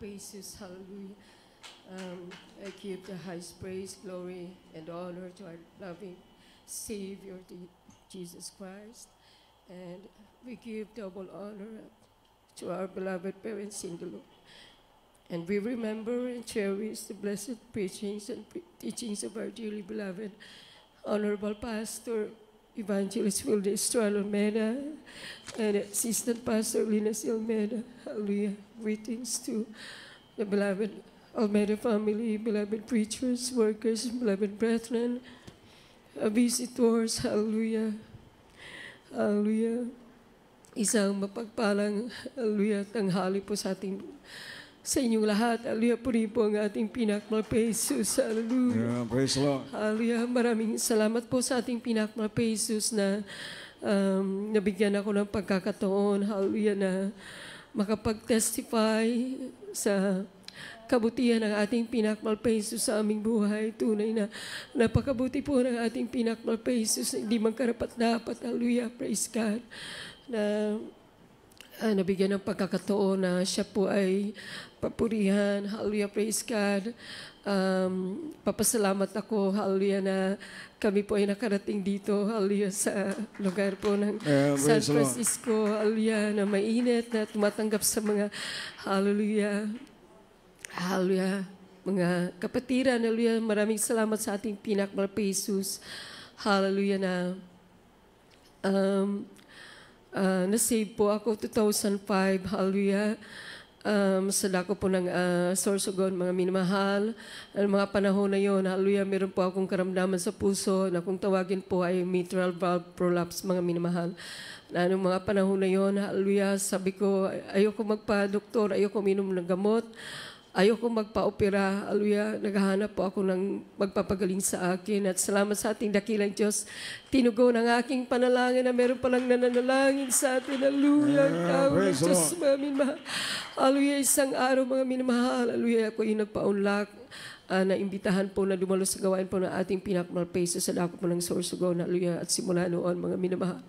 Jesus, hallelujah. I give the highest praise, glory, and honor to our loving Savior, Jesus Christ. And we give double honor to our beloved parents in the Lord. And we remember and cherish the blessed preachings and teachings of our dearly beloved Honorable Pastor Evangelist Wilde Estrada Almeida and Assistant Pastor Linus Almeida. Hallelujah. Greetings to the beloved Almeida family, beloved preachers, workers, beloved brethren, visitors. Hallelujah. Hallelujah. Isang mapagpalang, hallelujah, tanghali po sa inyong lahat. Hallelujah, puri po ang ating pinakmal Jesus. Hallelujah. Yeah, praise the Lord. Hallelujah. Maraming salamat po sa ating pinakmal Jesus na nabigyan ako ng pagkakataon. Hallelujah, na makapag-testify sa kabutihan ng ating pinakmal Jesus sa aming buhay. Tunay na napakabuti po ng ating pinakmal Jesus. Hindi man karapat-dapat. Hallelujah. Praise God. Na nabigyan ng pagkakataon na siya po ay papurihan. Hallelujah, praise God. Papasalamat ako, hallelujah, na kami po ay nakarating dito, hallelujah, sa lugar po ng San Francisco, hallelujah, na mainit, na tumatanggap sa mga, hallelujah, hallelujah, mga kapatiran, hallelujah. Maraming salamat sa ating pinakmal Jesus, hallelujah, na na-save po ako 2005, hallelujah. Sa dako po ng Sorsogon, mga minamahal. Ang mga panahon na yun, hallelujah, meron po akong karamdaman sa puso na kung tawagin po ay mitral valve prolapse, mga minamahal. Na noong mga panahon na yun, hallelujah, sabi ko, ayoko magpa-doktor, ayoko minom ng gamot, ayoko magpa-opera, hallelujah, naghahanap po ako ng magpapagaling sa akin. At salamat sa ating dakilang Diyos, tinugon ang aking panalangin na meron palang nananalangin sa atin. Hallelujah, tawag ng Diyos, mga minamahal. Hallelujah, isang araw, mga minamahal, hallelujah, ako yung nagpa-unlock, na imbitahan po na dumalo sa gawain po ng ating pinakmal Jesus sa dako po ng Sorsogon, hallelujah, at simula noon, mga minamahal.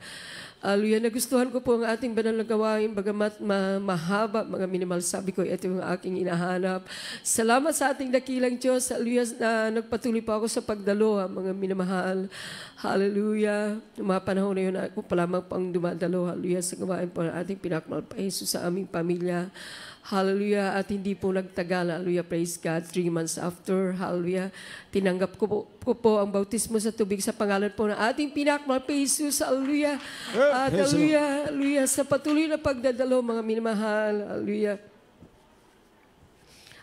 Hallelujah, nagustuhan ko po ang ating banal na gawain, bagamat mahaba, mga minimal, sabi ko, ito yung aking inahanap. Salamat sa ating dakilang Diyos, hallelujah, na nagpatuloy pa ako sa pagdalo, mga minamahal. Hallelujah, yung mga panahon na yun, ako pa lamang pang dumadalo, hallelujah, sa gawain po ng ating pinakmal Jesus sa aming pamilya. Hallelujah, at hindi po nagtagal, hallelujah, praise God, 3 months after, hallelujah, tinanggap ko po ang bautismo sa tubig sa pangalan po ng ating pinakmal Jesus, hallelujah, at hallelujah, hallelujah, sa patuloy na pagdadalo, mga minamahal, hallelujah.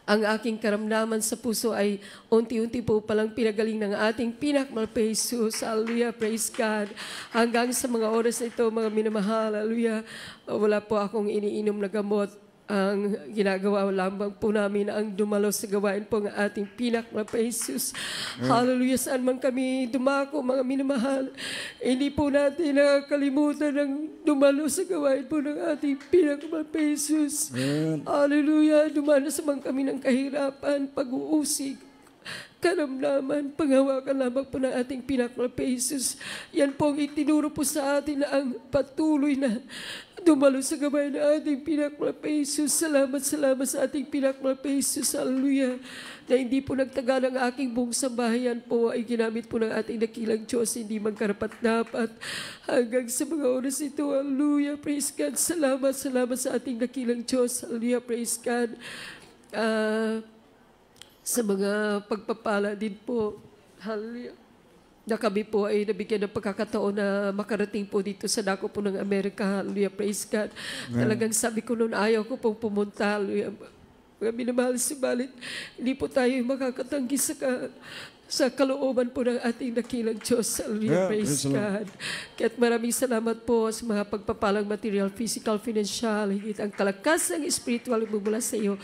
Ang aking karamdaman sa puso ay unti-unti po palang pinagaling ng ating pinakmal Jesus, hallelujah, praise God, hanggang sa mga oras na ito, mga minamahal, hallelujah, wala po akong iniinom na gamot. Ang ginagawa lamang po namin ang dumalo sa gawain po ng ating pinakmal Jesus. Hallelujah, saan man kami dumako, mga minamahal, hindi po natin nakakalimutan ng dumalo sa gawain po ng ating pinakmal Jesus. Hallelujah, dumanas man kami ng kahirapan, pag-uusig, karamdaman, panghawakan lamang po ng ating pinakmal Jesus. Yan po ang itinuro po sa atin na ang patuloy na dumalo sa gawain ng ating pinakmal Jesus. Salamat, salamat sa ating pinakmal Jesus. Hallelujah. Na hindi po nagtagal ang aking buong sambahayan po ay ginamit po ng ating dakilang Diyos, hindi man karapat-dapat hanggang sa mga oras ito. Hallelujah. Praise God. Salamat, salamat sa ating dakilang Diyos. Hallelujah. Praise God. Sa mga pagpapala din po. Hallelujah. Na kami po ay nabigyan ng pagkakataon na makarating po dito sa dako po ng Amerika. Hallelujah, praise God. Talagang sabi ko noon, ayaw ko pong pumunta. Hallelujah. Mga minamahal, subalit, hindi po tayo makakatanggi sa kalooban po ng ating dakilang Diyos. Hallelujah, praise God. Kaya't maraming salamat po sa mga pagpapalang material, physical, financial, higit ang kalakasang spiritual bubula sa iyo,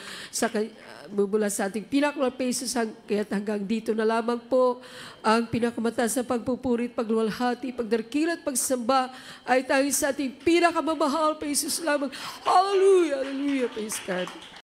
bubula sa ating pinakmal Jesus. Kaya't hanggang dito na lamang po ang pinakamataas na pagpupuri, pagluwalhati, pagdarkila at pagsamba ay tayo sa ating pinakamamahal, Jesus lamang. Hallelujah, hallelujah, praise God.